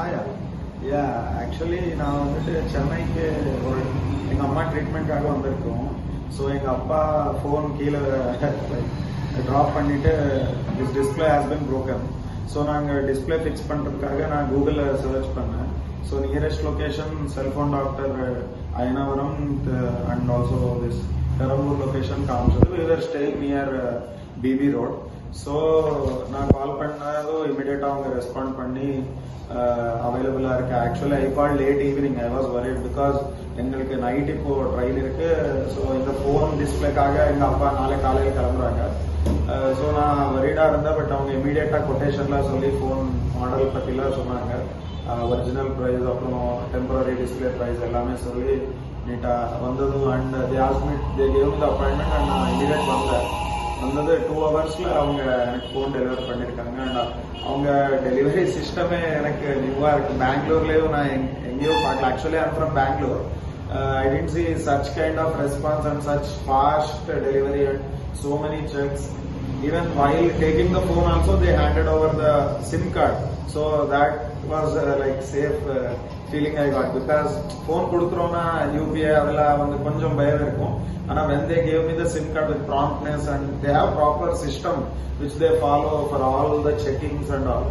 ஆயா யா ஆக்சுவலி நான் வந்துட்டு சென்னைக்கு ஒரு எங்கள் அம்மா ட்ரீட்மெண்ட்காக வந்திருக்கோம். ஸோ எங்கள் அப்பா ஃபோன் கீழே ட்ராப் பண்ணிவிட்டு this display has been broken. So நாங்கள் டிஸ்பிளே ஃபிக்ஸ் பண்ணுறதுக்காக நான் கூகுளில் சர்ச் பண்ணேன். So nearest location cellphone doctor Ayanavaram and also this Perambur location காமிச்சது. we were staying near PB road. So நான் கால் பண்ணதும் இமிடியேட்டாக அவங்க ரெஸ்பாண்ட் பண்ணி அவைலபிளாக இருக்கு. Actually I call late evening. I was worried because எங்களுக்கு நைட் இப்போ ட்ரெயின் இருக்கு. ஸோ இந்த ஃபோன் டிஸ்பிளேக்காக எங்கள் அப்பா நாளை காலையில் கிளம்புறாங்க. ஸோ நான் வரிடாக இருந்தேன். பட் அவங்க இமீடியட்டாக கொட்டேஷன்லாம் சொல்லி ஃபோன் மாடல் பற்றிலாம் சொன்னாங்க. ஒரிஜினல் ப்ரைஸ் அப்புறம் டெம்பரரி டிஸ்பிளே ப்ரைஸ் எல்லாமே சொல்லி நீட்டாக வந்ததும் and they ask me they gave me the appointment and நான் இமீடியட் வந்தது 2 hours அவங்க எனக்கு ஃபோன் டெலிவரி பண்ணியிருக்காங்க. அண்ட் அவங்க டெலிவரி சிஸ்டமே எனக்கு நியூவாக இருக்குது. பெங்களூர்லேயும் நான் எங்கேயோ பார்க்கல. Actually I'm from Bangalore. I didn't see such kind of response and such fast delivery and so many checks. Even while taking the phone also they handed over the SIM card. So that was like safe feeling I got because phone kudukrona UPI adala vandu konjam bayam irukum. Ana when they gave me the SIM card with promptness and they have proper system which they follow for all the checkings and all.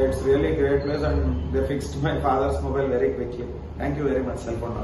It's really great place and they fixed my father's mobile very quickly. Thank you very much, Cellphone.